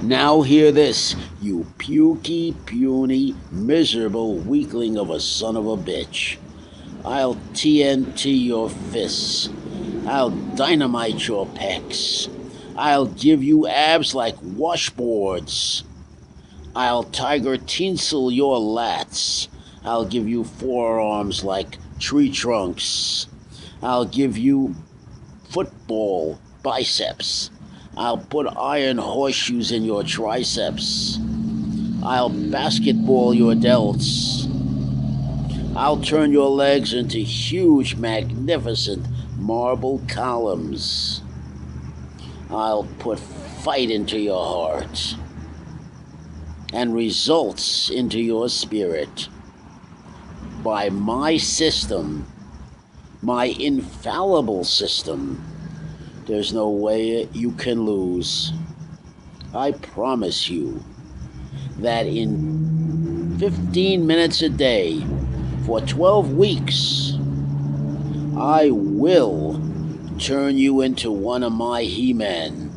Now hear this, you pukey, puny, miserable weakling of a son of a bitch. I'll TNT your fists. I'll dynamite your pecs. I'll give you abs like washboards. I'll tiger tinsel your lats. I'll give you forearms like tree trunks. I'll give you football biceps. I'll put iron horseshoes in your triceps. I'll basketball your delts. I'll turn your legs into huge, magnificent marble columns. I'll put fight into your heart and results into your spirit. By my system, my infallible system, there's no way you can lose. I promise you that in 15 minutes a day, for 12 weeks, I will turn you into one of my He-Men.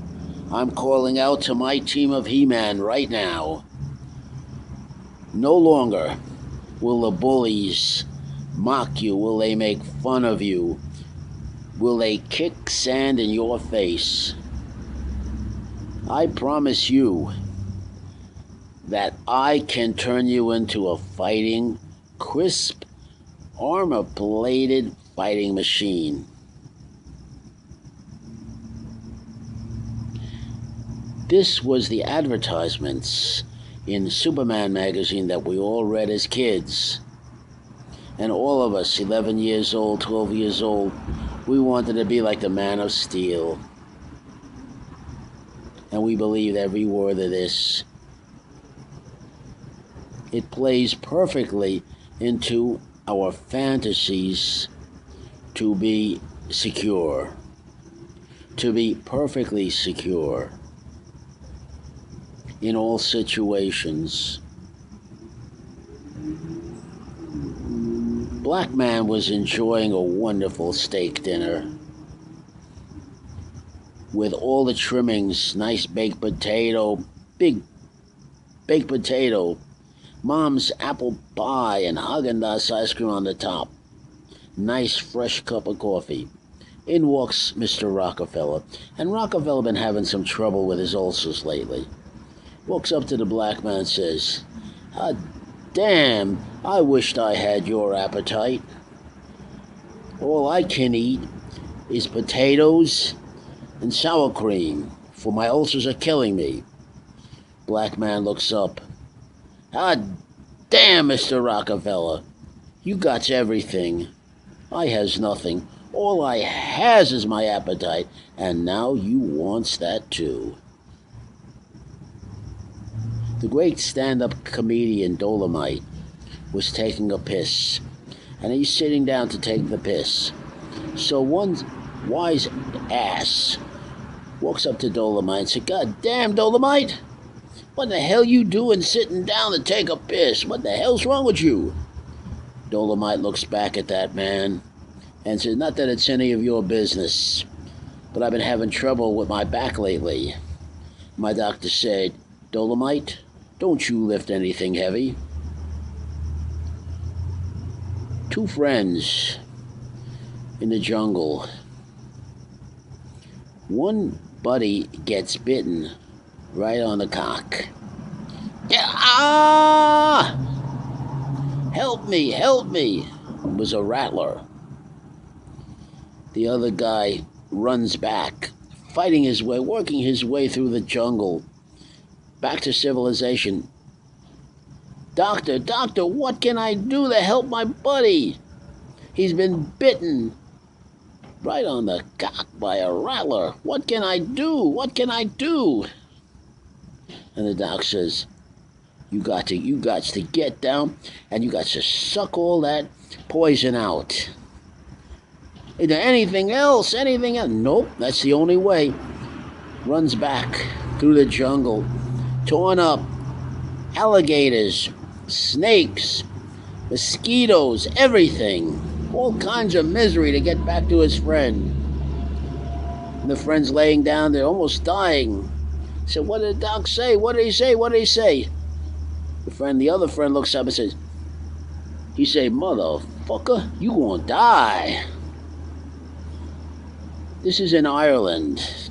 I'm calling out to my team of He-Man right now. No longer will the bullies mock you. Will they make fun of you? Will they kick sand in your face? I promise you that I can turn you into a fighting, crisp, armor-plated fighting machine. This was the advertisements in Superman magazine that we all read as kids. And all of us, 11 years old, 12 years old, we wanted to be like the Man of Steel. And we believed every word of this. It plays perfectly into our fantasies to be secure, to be perfectly secure in all situations. Black man was enjoying a wonderful steak dinner with all the trimmings, nice baked potato, big baked potato, mom's apple pie and Haagen-Dazs ice cream on the top. Nice fresh cup of coffee. In walks Mr. Rockefeller, and Rockefeller been having some trouble with his ulcers lately. Walks up to the black man and says, "Ah, damn, I wished I had your appetite. All I can eat is potatoes and sour cream, for my ulcers are killing me." Black man looks up. "Ah, damn, Mr. Rockefeller, you got everything. I has nothing. All I has is my appetite, and now you wants that too." The great stand-up comedian Dolomite was taking a piss, and he's sitting down to take the piss. So one wise ass walks up to Dolomite and says, "God damn, Dolomite, what the hell you doing sitting down to take a piss? What the hell's wrong with you?" Dolomite looks back at that man and says, "Not that it's any of your business, but I've been having trouble with my back lately. My doctor said, Dolomite, don't you lift anything heavy." Two friends in the jungle. One buddy gets bitten right on the cock. "Ah! Help me, help me!" It was a rattler. The other guy runs back, fighting his way, working his way through the jungle, back to civilization. Doctor, what can I do to help my buddy? He's been bitten right on the cock by a rattler. What can I do? What can I do?" And the doc says, you got to get down and you got to suck all that poison out. Is there anything else? Anything else? Nope, that's the only way. Runs back through the jungle, torn up, alligators, snakes, mosquitoes, everything. All kinds of misery to get back to his friend. And the friend's laying down there, almost dying. said, what did the doc say? What did he say? What did he say? The other friend looks up and says, he say, motherfucker, you gonna die. This is in Ireland.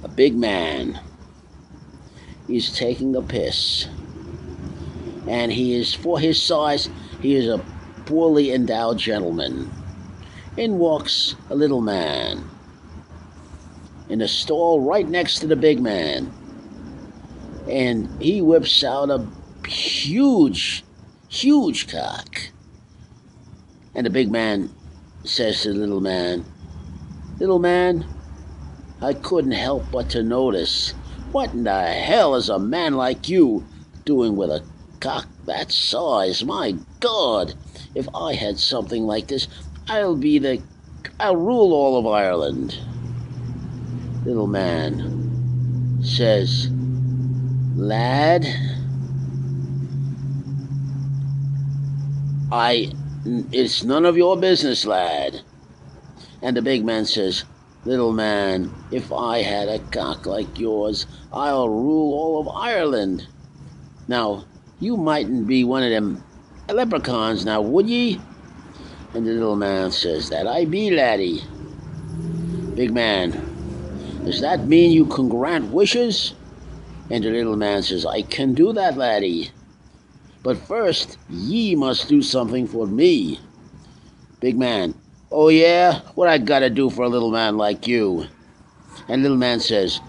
A big man. He's taking a piss. And he is, for his size, he is a poorly endowed gentleman. In walks a little man. In a stall right next to the big man. And he whips out a huge cock. And the big man says to the little man, I couldn't help but to notice, what in the hell is a man like you doing with a cock that size? My God, if I had something like this, I'll rule all of Ireland. Little man says, lad, it's none of your business, lad. And the big man says, little man, if I had a cock like yours, I'll rule all of Ireland. Now, you mightn't be one of them leprechauns now, would ye? And the little man says, that I be, laddie. Big man, does that mean you can grant wishes? And the little man says, I can do that, laddie. But first, ye must do something for me. Big man, oh yeah? What I gotta do for a little man like you? And little man says,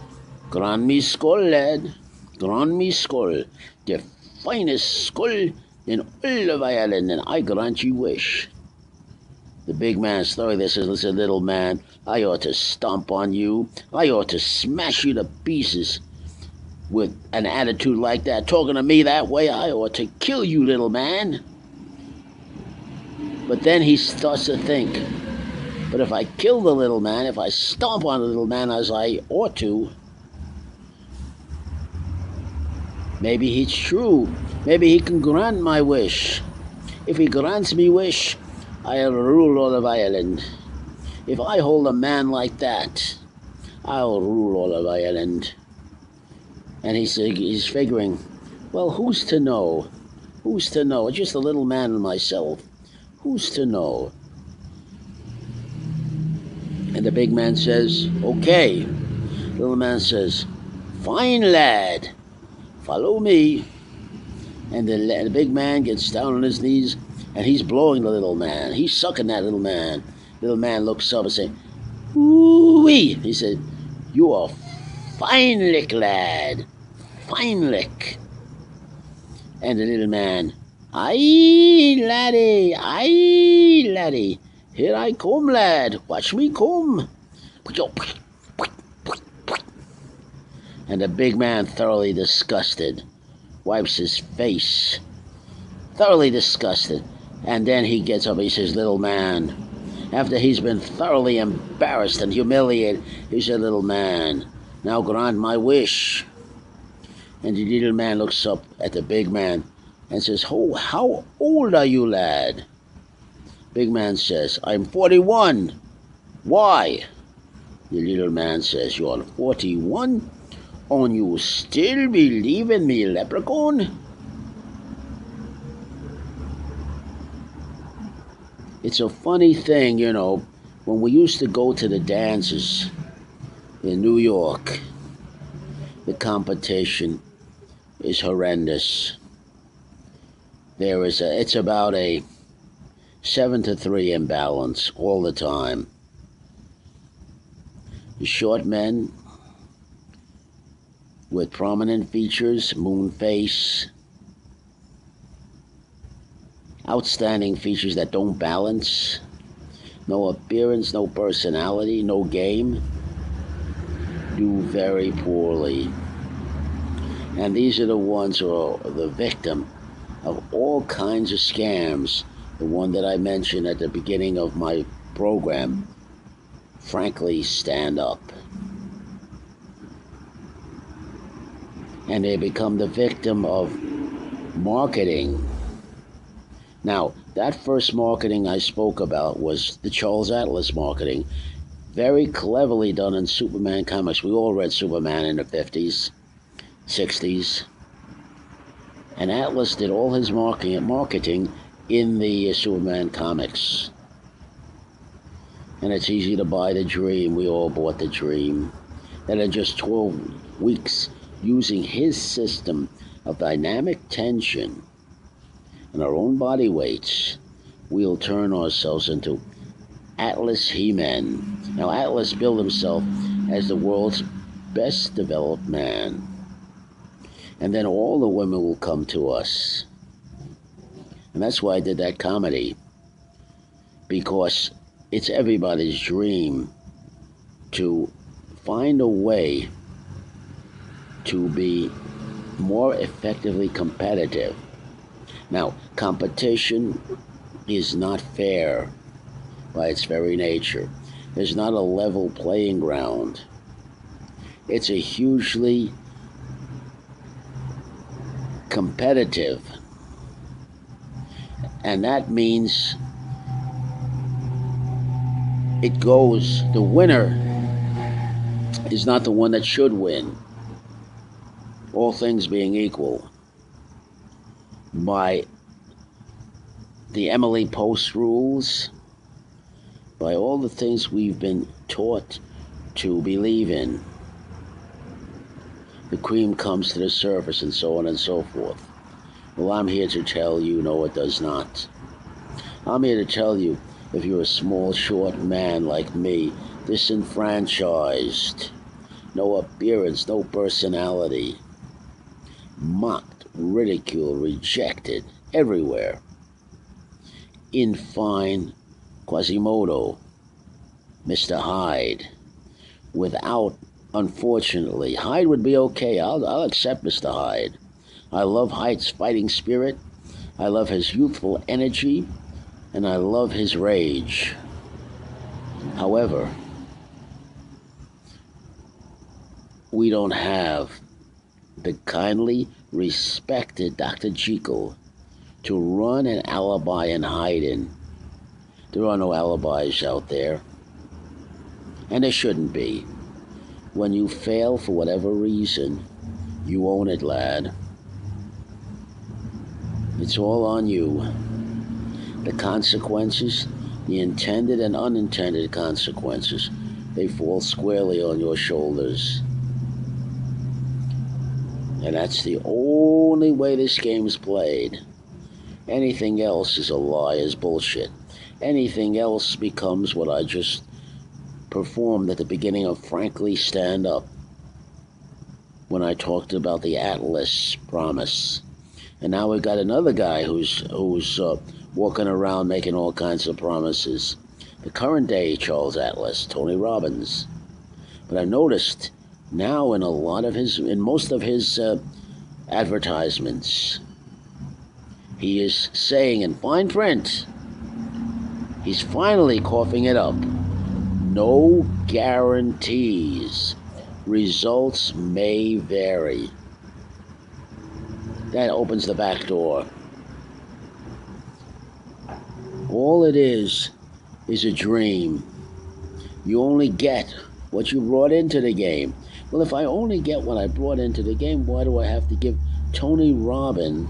grant me skull, lad. Grant me skull. The finest skull in all of Ireland, and I grant you wish. The big man's story there says, listen, little man, I ought to stomp on you. I ought to smash you to pieces. With an attitude like that, talking to me that way, I ought to kill you, little man. But then he starts to think, but if I kill the little man, if I stomp on the little man as I ought to, maybe he's true. Maybe he can grant my wish. If he grants me wish, I'll rule all of Ireland. If I hold a man like that, I'll rule all of Ireland. And he's figuring, well, who's to know? Who's to know? It's just a little man and myself. Who's to know? And the big man says, okay. The little man says, fine, lad. Follow me. And the big man gets down on his knees, and he's blowing the little man. He's sucking that little man. Little man looks up and says, ooh-wee. He said, you are fine lick, lad. Fine lick. And the little man, aye, laddie, here I come, lad, watch me come. And the big man, thoroughly disgusted, wipes his face, thoroughly disgusted, and then he gets up, he says, little man, after he's been thoroughly embarrassed and humiliated, he said, little man, now grant my wish. And the little man looks up at the big man and says, oh, how old are you, lad? Big man says, I'm 41. Why? The little man says, you're 41? And you still believe in me, leprechaun? It's a funny thing, you know, when we used to go to the dances in New York, the competition is horrendous. It's about a 7-3 imbalance all the time. The short men with prominent features, moon face, outstanding features that don't balance, no appearance, no personality, no game, do very poorly. And these are the ones who are the victim of all kinds of scams. The one that I mentioned at the beginning of my program, frankly, stand up. And they become the victim of marketing. Now, that first marketing I spoke about was the Charles Atlas marketing. Very cleverly done in Superman comics. We all read Superman in the 50s, 60s. And Atlas did all his marketing in the Superman comics. And it's easy to buy the Dream. We all bought the Dream. And in just 12 weeks, using his system of dynamic tension and our own body weights, we'll turn ourselves into Atlas He-Man. Now, Atlas billed himself as the world's best developed man. And then all the women will come to us. And that's why I did that comedy. Because it's everybody's dream to find a way to be more effectively competitive. Now, competition is not fair by its very nature. There's not a level playing ground. It's a hugely competitive, and that means the winner is not the one that should win, all things being equal, by the Emily Post rules, by all the things we've been taught to believe in. The cream comes to the surface, and so on and so forth. Well, I'm here to tell you, no, it does not. I'm here to tell you, if you're a small, short man like me, disenfranchised, no appearance, no personality, mocked, ridiculed, rejected, everywhere, in fine Quasimodo, Mr. Hyde, without, unfortunately, Hyde would be okay. I'll accept Mr. Hyde. I love Hyde's fighting spirit. I love his youthful energy. And I love his rage. However, we don't have the kindly respected Dr. Jekyll to run an alibi and hide in. There are no alibis out there. And there shouldn't be. When you fail for whatever reason, you own it, lad. It's all on you. The consequences, the intended and unintended consequences, they fall squarely on your shoulders. And that's the only way this game's played. Anything else is a lie, is bullshit. Anything else becomes what I just performed at the beginning of Frankly Stand Up, when I talked about the Atlas promise. And now we've got another guy who's walking around making all kinds of promises. The current day Charles Atlas, Tony Robbins. But I've noticed now in most of his advertisements, he is saying in fine print, he's finally coughing it up, no guarantees. Results may vary. That opens the back door. All it is a dream. You only get what you brought into the game. Well, if I only get what I brought into the game, why do I have to give Tony Robbins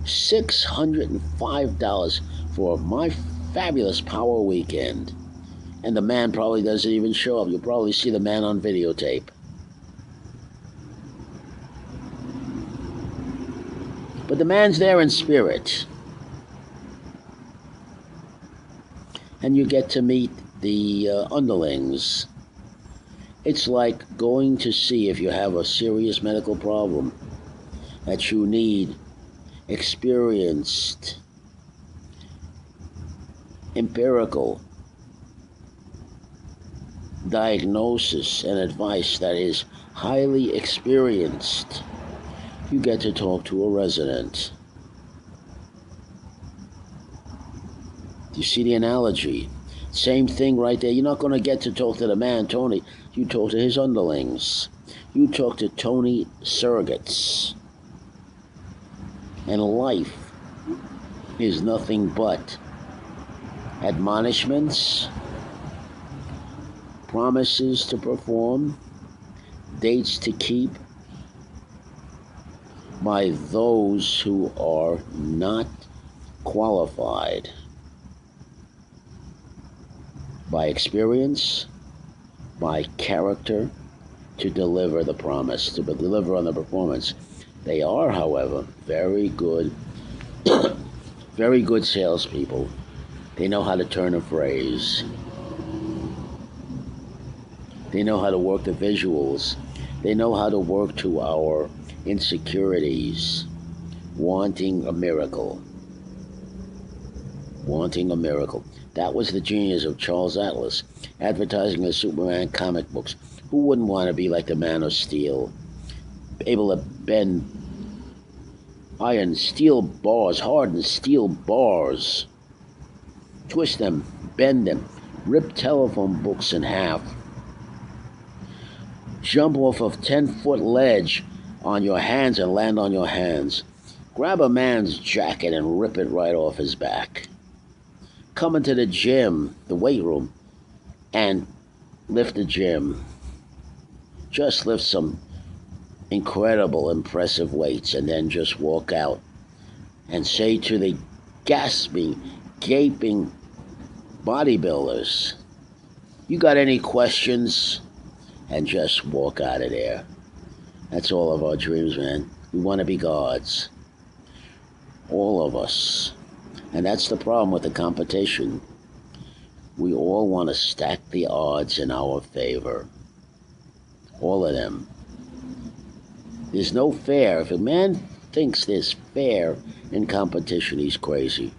$605 for my fabulous Power Weekend? And the man probably doesn't even show up. You'll probably see the man on videotape. But the man's there in spirit. And you get to meet the underlings. It's like going to see, if you have a serious medical problem that you need experienced, empirical diagnosis and advice that is highly experienced. You get to talk to a resident. You see the analogy? Same thing right there. You're not going to get to talk to the man, Tony. You talk to his underlings. You talk to Tony surrogates. And life is nothing but admonishments, promises to perform, dates to keep by those who are not qualified by experience, by character, to deliver the promise, to deliver on the performance. They are, however, very good, very good salespeople. They know how to turn a phrase. They know how to work the visuals. They know how to work to our insecurities, wanting a miracle. Wanting a miracle. That was the genius of Charles Atlas, advertising the Superman comic books. Who wouldn't want to be like the Man of Steel, able to bend iron, steel bars, hardened steel bars, twist them, bend them, rip telephone books in half, jump off of 10-foot ledge on your hands and land on your hands, grab a man's jacket and rip it right off his back, come into the gym, the weight room, and lift the gym. Just lift some incredible, impressive weights and then just walk out and say to the gasping, gaping bodybuilders, "You got any questions?" And just walk out of there. That's all of our dreams, man. We want to be gods. All of us. And that's the problem with the competition. We all want to stack the odds in our favor. All of them. There's no fair. If a man thinks there's fair in competition, he's crazy.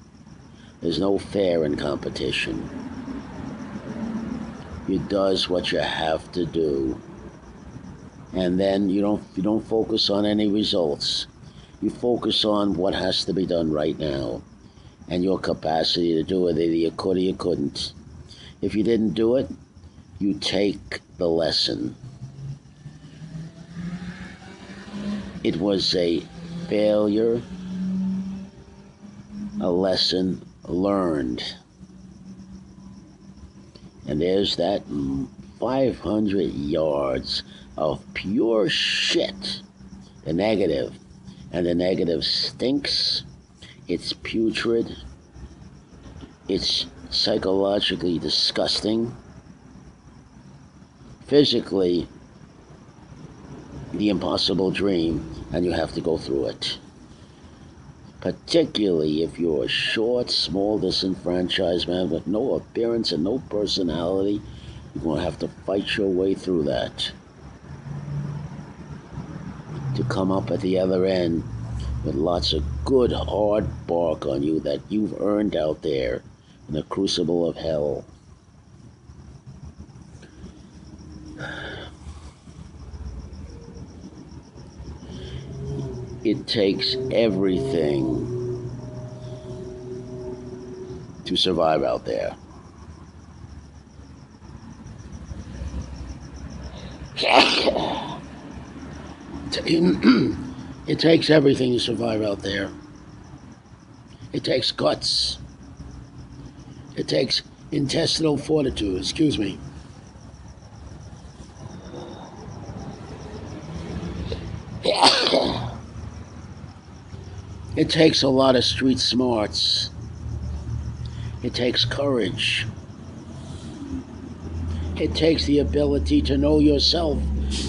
There's no fair in competition. You does what you have to do. And then you don't focus on any results. You focus on what has to be done right now and your capacity to do it. Either you could or you couldn't. If you didn't do it, you take the lesson. It was a failure, a lesson learned. And there's that 500 yards of pure shit. The negative. And the negative stinks. It's putrid. It's psychologically disgusting. Physically, the impossible dream, and you have to go through it. Particularly if you're a short, small, disenfranchised man with no appearance and no personality, you're going to have to fight your way through that to come up at the other end with lots of good, hard bark on you that you've earned out there in the crucible of hell. It takes everything to survive out there. It takes everything to survive out there. It takes guts. It takes intestinal fortitude, excuse me. It takes a lot of street smarts. It takes courage. It takes the ability to know yourself,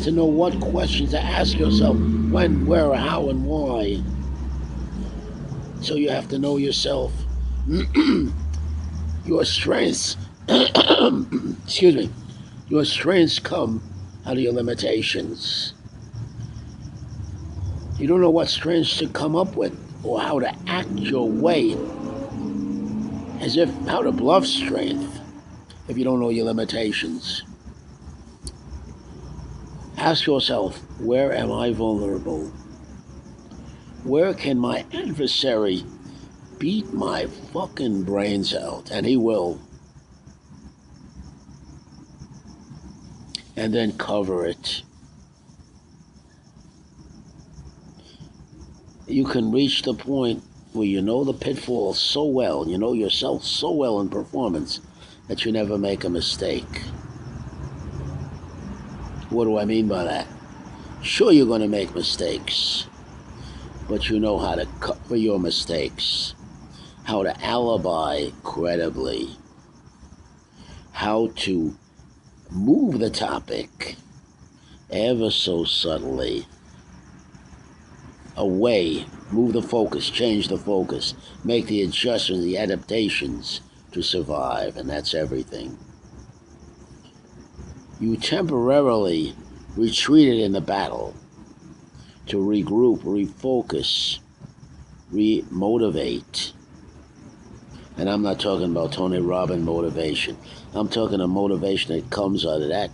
to know what questions to ask yourself, when, where, how, and why. So you have to know yourself. Your strengths, excuse me, your strengths come out of your limitations. You don't know what strengths to come up with or how to act your way, as if how to bluff strength if you don't know your limitations. Ask yourself, where am I vulnerable? Where can my adversary beat my fucking brains out? And he will. And then cover it. You can reach the point where you know the pitfalls so well, you know yourself so well in performance, that you never make a mistake. What do I mean by that? Sure, you're going to make mistakes, but you know how to cover your mistakes, how to alibi credibly, how to move the topic ever so subtly away, move the focus, change the focus, make the adjustments, the adaptations to survive, and that's everything. You temporarily retreated in the battle to regroup, refocus, re-motivate. And I'm not talking about Tony Robbins motivation. I'm talking a motivation that comes out of that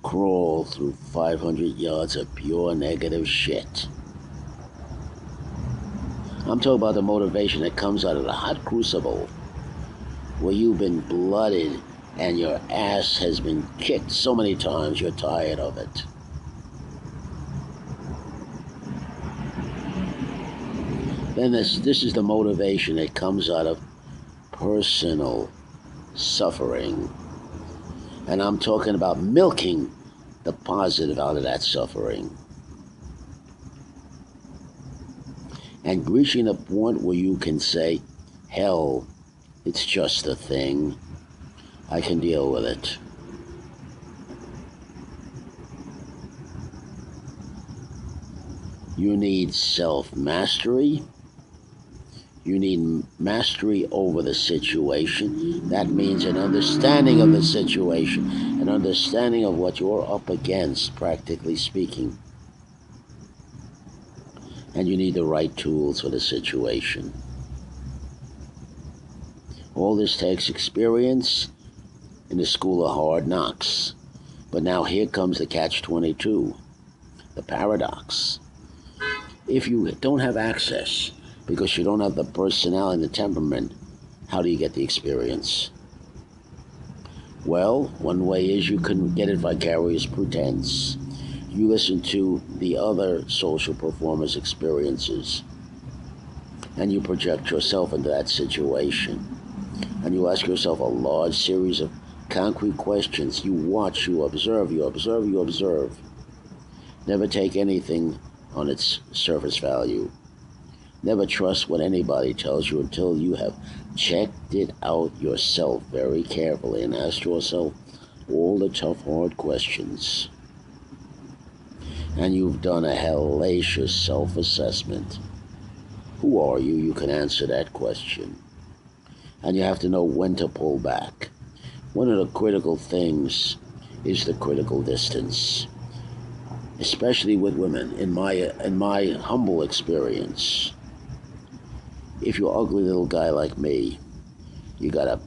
crawl through 500 yards of pure negative shit. I'm talking about the motivation that comes out of the hot crucible where you've been blooded and your ass has been kicked so many times you're tired of it. Then this is the motivation that comes out of personal suffering. And I'm talking about milking the positive out of that suffering. And reaching a point where you can say, hell, it's just a thing. I can deal with it. You need self-mastery. You need mastery over the situation. That means an understanding of the situation, an understanding of what you're up against, practically speaking. And you need the right tools for the situation. All this takes experience in the school of hard knocks. But now here comes the catch-22, the paradox. If you don't have access, because you don't have the personality and the temperament, how do you get the experience? Well, one way is you can get it vicarious pretense. You listen to the other social performers' experiences, and you project yourself into that situation. And you ask yourself a large series of concrete questions. You watch, you observe, you observe, you observe. Never take anything on its surface value. Never trust what anybody tells you until you have checked it out yourself very carefully and asked yourself all the tough, hard questions. And you've done a hellacious self-assessment. Who are you? You can answer that question. And you have to know when to pull back. One of the critical things is the critical distance, especially with women, in my humble experience. If you're an ugly little guy like me, you got a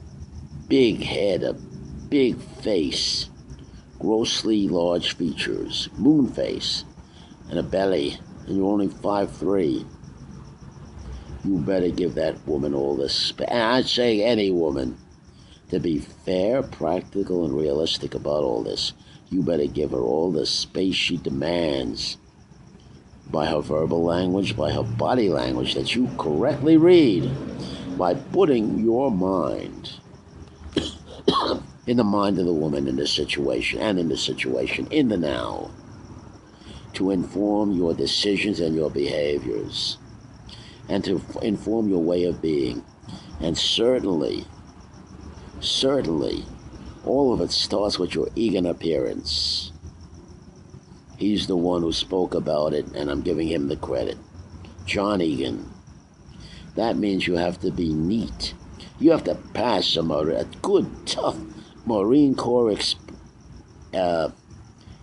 big head, a big face, grossly large features, moon face, and a belly, and you're only 5'3", you better give that woman all the space. And I'd say any woman, to be fair, practical, and realistic about all this, you better give her all the space she demands by her verbal language, by her body language that you correctly read, by putting your mind in the mind of the woman in this situation, and in the situation, in the now, to inform your decisions and your behaviors, and to inform your way of being. And certainly, all of it starts with your Egan appearance. He's the one who spoke about it, and I'm giving him the credit. John Egan. That means you have to be neat. You have to pass a good, tough Marine Corps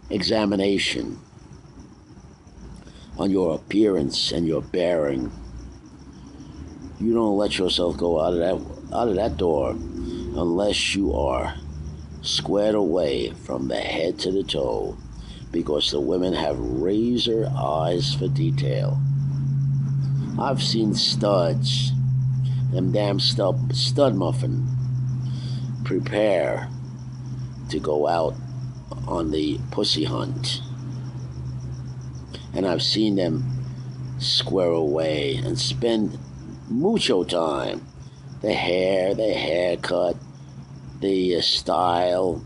examination on your appearance and your bearing. You don't let yourself go out of that door unless you are squared away from the head to the toe, because the women have razor eyes for detail. I've seen studs, them damn stud muffin, prepare to go out on the pussy hunt. And I've seen them square away and spend mucho time. The hair, the haircut, the style,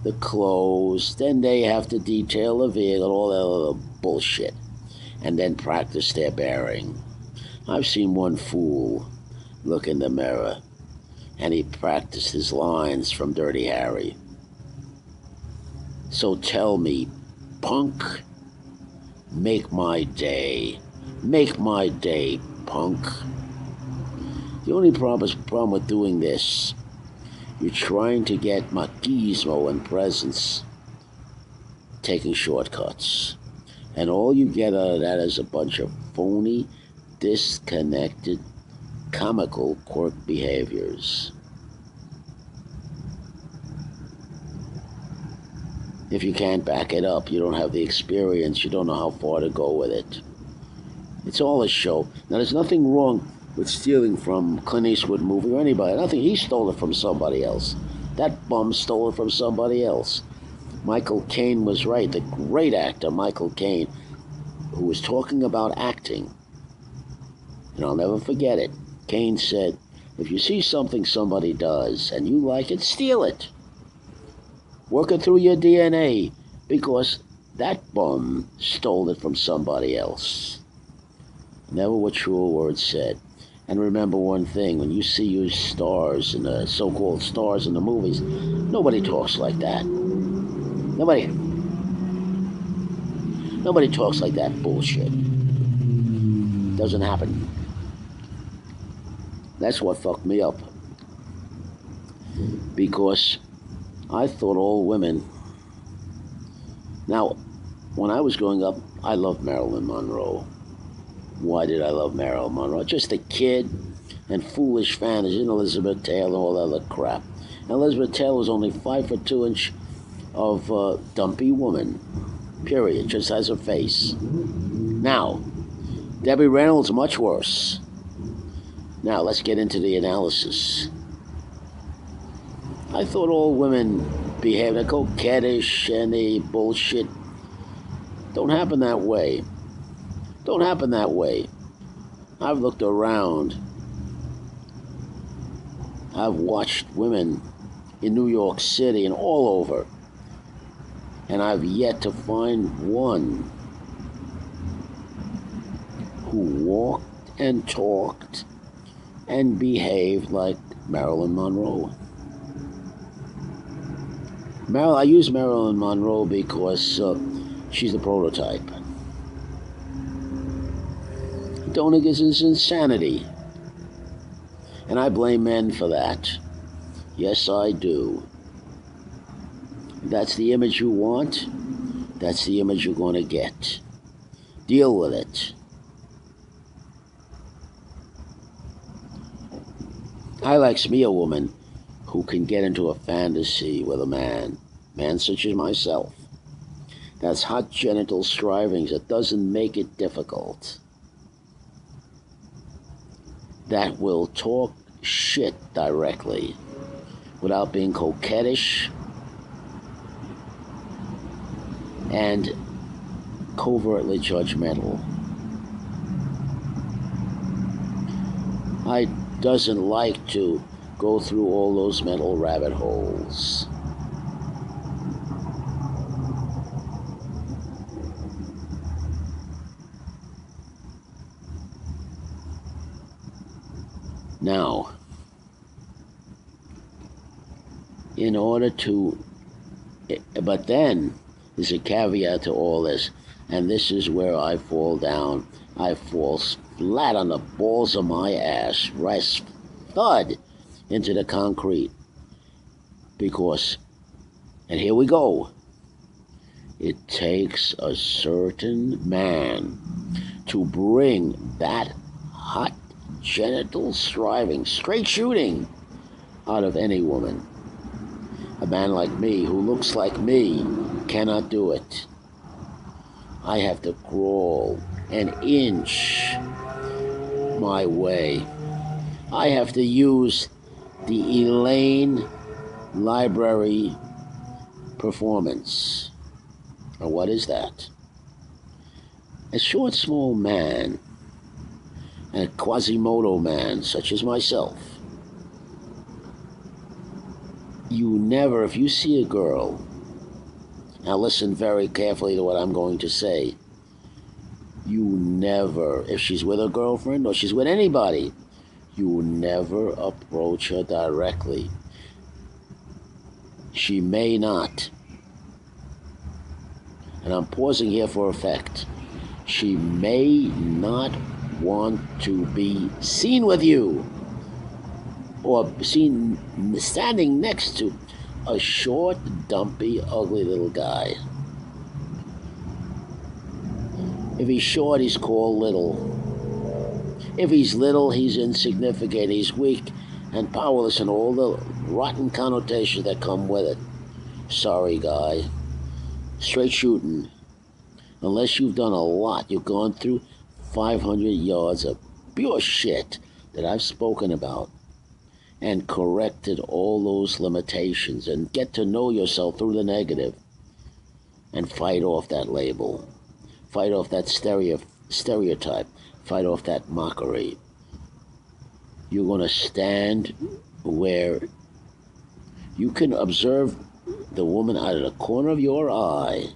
the clothes, then they have to detail the vehicle, all that other bullshit, and then practice their bearing. I've seen one fool look in the mirror, and he practiced his lines from Dirty Harry. So tell me, punk, make my day. Make my day, punk. The only problem with doing this, you're trying to get machismo and presence, taking shortcuts. And all you get out of that is a bunch of phony, disconnected, comical quirk behaviors. If you can't back it up, you don't have the experience, you don't know how far to go with it. It's all a show. Now, there's nothing wrong with stealing from Clint Eastwood movie or anybody. Nothing. He stole it from somebody else. That bum stole it from somebody else. Michael Caine was right. The great actor Michael Caine, who was talking about acting, and I'll never forget it. Caine said, if you see something somebody does and you like it, steal it. Work it through your DNA, because that bum stole it from somebody else. Never were truer words said. And remember one thing, when you see you stars in the so-called stars in the movies, nobody talks like that. Nobody talks like that bullshit. Doesn't happen. That's what fucked me up. Because I thought all women... Now, when I was growing up, I loved Marilyn Monroe. Why did I love Marilyn Monroe? Just a kid and foolish fantasy, and Elizabeth Taylor and all that other crap. And Elizabeth Taylor was only 5'2" of dumpy woman. Period. Just has a face. Now, Debbie Reynolds, much worse. Now, let's get into the analysis. I thought all women behaved like coquettish and the bullshit. Don't happen that way. Don't happen that way. I've looked around. I've watched women in New York City and all over. And I've yet to find one who walked and talked and behaved like Marilyn Monroe. I use Marilyn Monroe because she's the prototype. Donig is insanity. And I blame men for that. Yes, I do. If that's the image you want, that's the image you're going to get. Deal with it. I likes me a woman who can get into a fantasy with a man such as myself. That's hot genital strivings. It doesn't make it difficult. That will talk shit directly without being coquettish and covertly judgmental. I doesn't like to go through all those mental rabbit holes. Now, in order to, but then there's a caveat to all this, and this is where I fall down. I fall flat on the balls of my ass, right thud into the concrete. Because, and here we go, it takes a certain man to bring that hot genital striving, straight shooting, out of any woman. A man like me, who looks like me, cannot do it. I have to crawl an inch my way. I have to use the Elaine Library performance. Or what is that? A short, small man, and a Quasimodo man, such as myself. You never, if you see a girl Now listen very carefully to what I'm going to say. You never, if she's with a girlfriend or she's with anybody, you never approach her directly. She may not, and I'm pausing here for effect, she may not want to be seen with you or seen standing next to a short, dumpy, ugly little guy. If he's short, he's called little. If he's little, he's insignificant, he's weak and powerless, and all the rotten connotations that come with it. Sorry, guy. Straight shooting. Unless you've done a lot, you've gone through 500 yards of pure shit that I've spoken about and corrected all those limitations and get to know yourself through the negative and fight off that label. Fight off that stereotype. Fight off that mockery. You're going to stand where you can observe the woman out of the corner of your eye,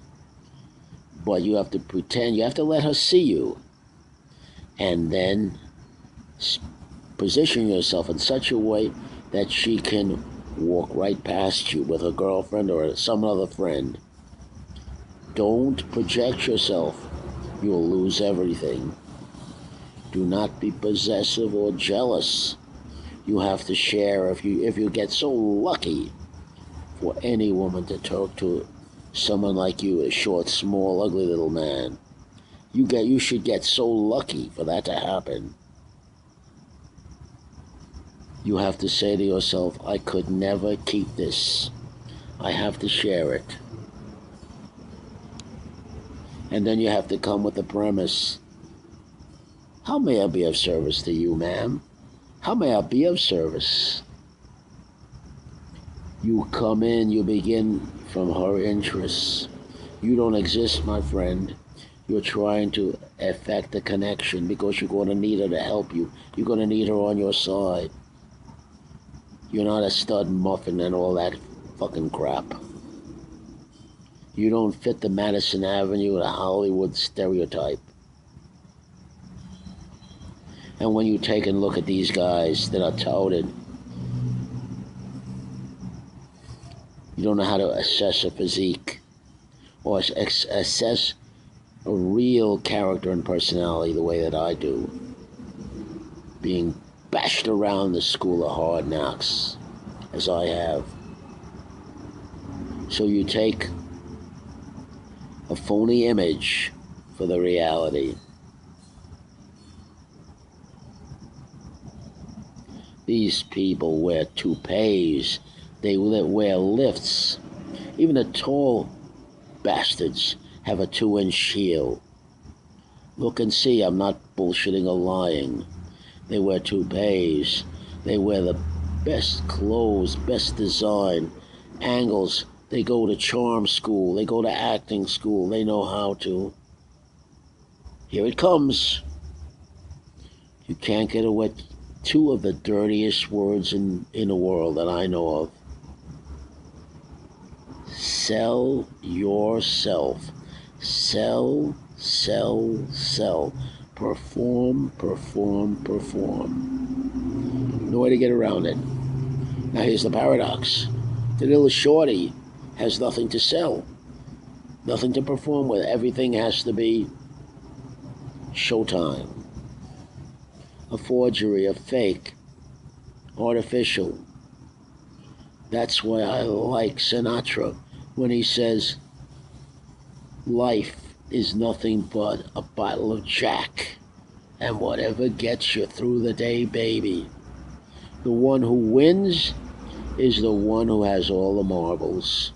but you have to pretend, you have to let her see you, and then position yourself in such a way that she can walk right past you with her girlfriend or some other friend. Don't project yourself. You'll lose everything. Do not be possessive or jealous. You have to share. If you get so lucky for any woman to talk to someone like you, a short, small, ugly little man, you should get so lucky for that to happen. You have to say to yourself, I could never keep this. I have to share it. And then you have to come with the premise, how may I be of service to you, ma'am? How may I be of service? You come in, you begin from her interests. You don't exist, my friend. You're trying to effect a connection because you're going to need her to help you. You're going to need her on your side. You're not a stud muffin and all that fucking crap. You don't fit the Madison Avenue, the Hollywood stereotype. And when you take a look at these guys that are touted, you don't know how to assess a physique or assess a real character and personality the way that I do, being bashed around the school of hard knocks as I have. So you take a phony image for the reality. These people wear toupees. They wear lifts. Even the tall bastards have a 2-inch heel. Look and see, I'm not bullshitting or lying. They wear toupees. They wear the best clothes, best design, angles. They go to charm school. They go to acting school. They know how to. Here it comes. You can't get away. 2 of the dirtiest words in the world that I know of. Sell yourself. Sell, sell, sell. Perform, perform, perform. No way to get around it. Now here's the paradox. The little shorty has nothing to sell. Nothing to perform with. Everything has to be showtime. A forgery, a fake, artificial. That's why I like Sinatra when he says, life is nothing but a bottle of Jack and whatever gets you through the day, baby. The one who wins is the one who has all the marbles.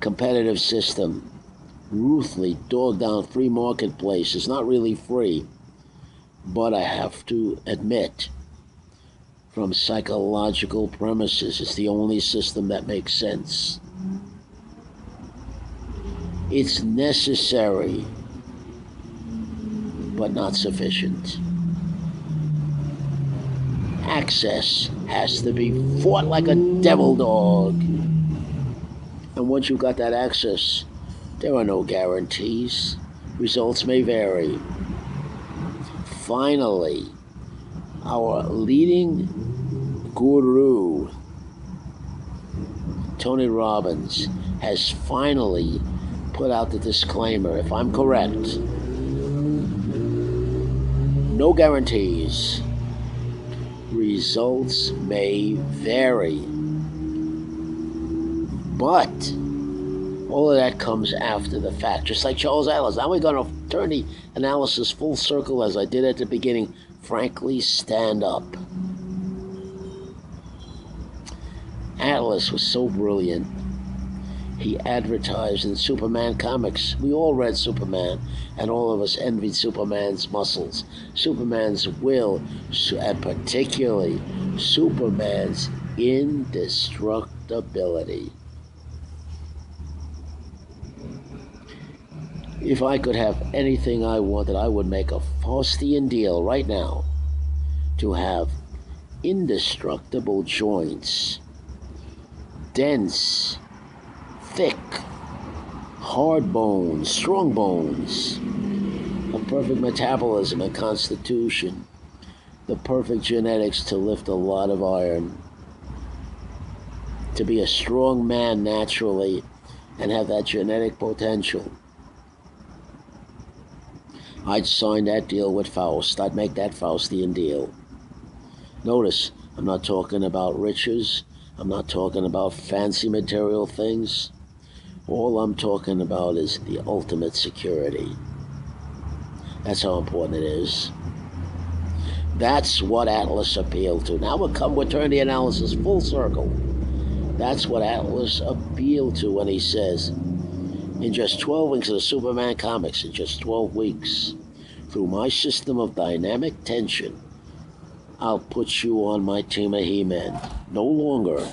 Competitive system, ruthlessly dog down free marketplace is not really free, but I have to admit, from psychological premises, it's the only system that makes sense. It's necessary, but not sufficient. Access has to be fought like a devil dog. And once you've got that access, there are no guarantees. Results may vary. Finally, our leading guru, Tony Robbins, has finally put out the disclaimer, if I'm correct. No guarantees. Results may vary. But all of that comes after the fact, just like Charles Atlas. Now we're going to turn the analysis full circle as I did at the beginning. Frankly, stand up. Atlas was so brilliant. He advertised in Superman comics. We all read Superman, and all of us envied Superman's muscles, Superman's will, and particularly Superman's indestructibility. If I could have anything I wanted, I would make a Faustian deal right now to have indestructible joints, dense, thick, hard bones, strong bones, a perfect metabolism and constitution, the perfect genetics to lift a lot of iron, to be a strong man naturally and have that genetic potential. I'd sign that deal with Faust. I'd make that Faustian deal. Notice, I'm not talking about riches. I'm not talking about fancy material things. All I'm talking about is the ultimate security. That's how important it is. That's what Atlas appealed to. Now we're turning the analysis full circle. That's what Atlas appealed to when he says, in just 12 weeks of the Superman comics, in just 12 weeks, through my system of dynamic tension, I'll put you on my team of He-Man. No longer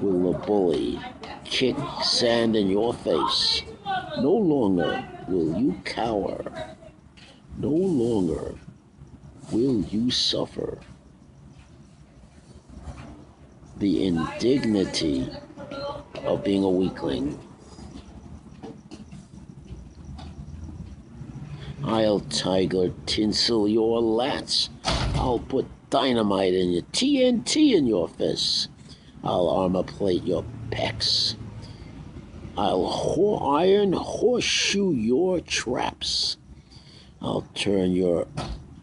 will the bully kick sand in your face. No longer will you cower. No longer will you suffer the indignity of being a weakling. I'll tiger tinsel your lats. I'll put dynamite in your TNT in your fists. I'll armor plate your pecs. I'll iron horseshoe your traps. I'll turn your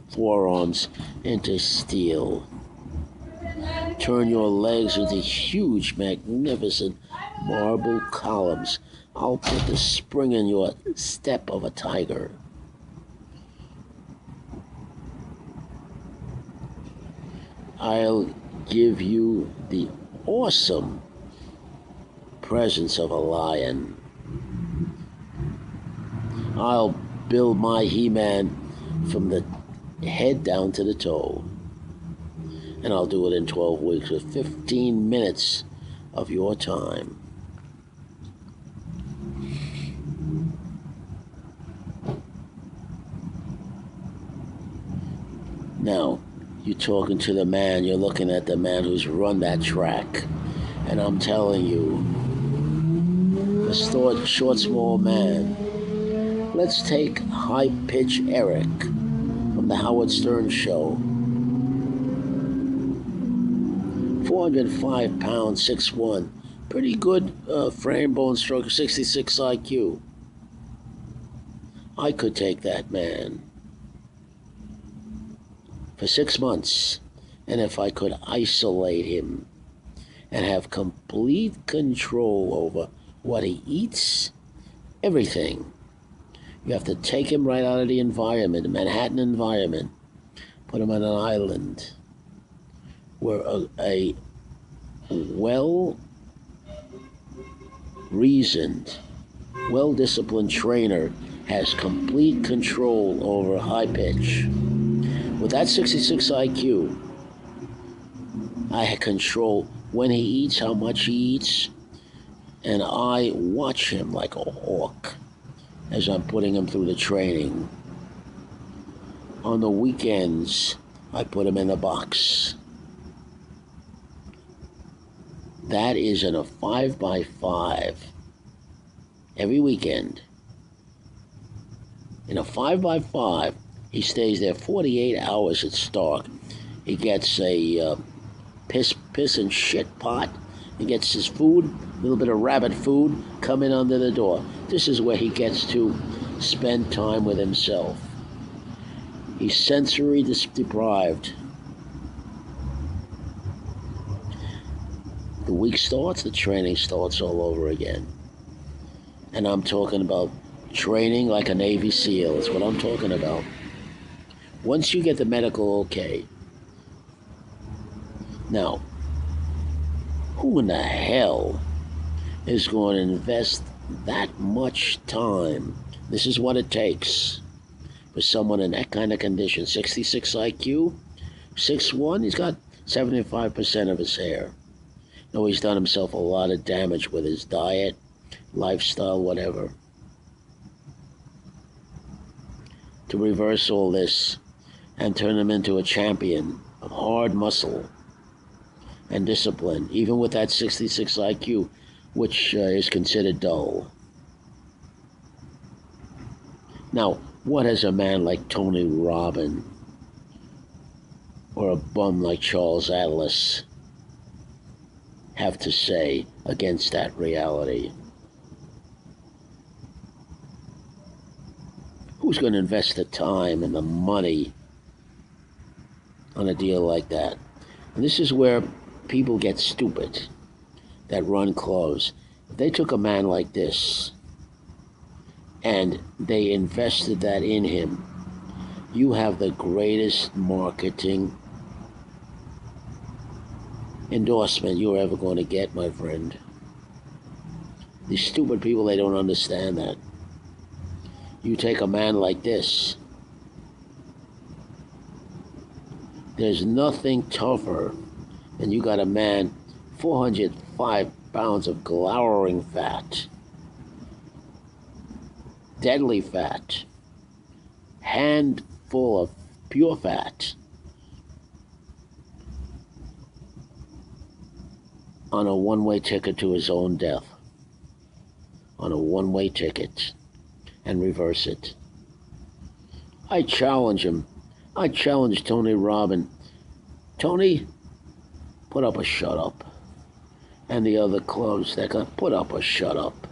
forearms into steel. Turn your legs into huge, magnificent marble columns. I'll put the spring in your step of a tiger. I'll give you the awesome presence of a lion. I'll build my He-Man from the head down to the toe. And I'll do it in 12 weeks with 15 minutes of your time. Now, you're talking to the man, you're looking at the man who's run that track. And I'm telling you, the short, small man. Let's take High Pitch Eric from the Howard Stern Show. 405 pounds, 6'1". Pretty good frame, bone structure, 66 IQ. I could take that man for 6 months, and if I could isolate him and have complete control over what he eats, everything. You have to take him right out of the environment, the Manhattan environment, put him on an island where a well-reasoned, well-disciplined trainer has complete control over high pitch. With that 66 IQ, I control when he eats, how much he eats, and I watch him like a hawk as I'm putting him through the training. On the weekends, I put him in the box. That is in a 5x5 every weekend. In a 5x5, he stays there 48 hours at Stark. He gets a piss and shit pot. He gets his food, a little bit of rabbit food, coming under the door. This is where he gets to spend time with himself. He's sensory deprived. The week starts, the training starts all over again. And I'm talking about training like a Navy SEAL. That's what I'm talking about. Once you get the medical okay. Now, who in the hell is going to invest that much time? This is what it takes for someone in that kind of condition. 66 IQ, 6'1", he's got 75% of his hair. No, he's done himself a lot of damage with his diet, lifestyle, whatever. To reverse all this and turn him into a champion of hard muscle and discipline, even with that 66 IQ, which is considered dull. Now, what does a man like Tony Robbins or a bum like Charles Atlas have to say against that reality? Who's going to invest the time and the money on a deal like that? And this is where people get stupid that run close. If they took a man like this and they invested that in him, you have the greatest marketing endorsement you're ever going to get, my friend. These stupid people, they don't understand that. You take a man like this, there's nothing tougher than you got a man, 405 pounds of glowering fat, deadly fat, handful of pure fat, on a one-way ticket to his own death, on a one-way ticket, and reverse it. I challenge him. I challenge Tony Robbins. Tony, put up a shut up. And the other clubs that got put up a shut up.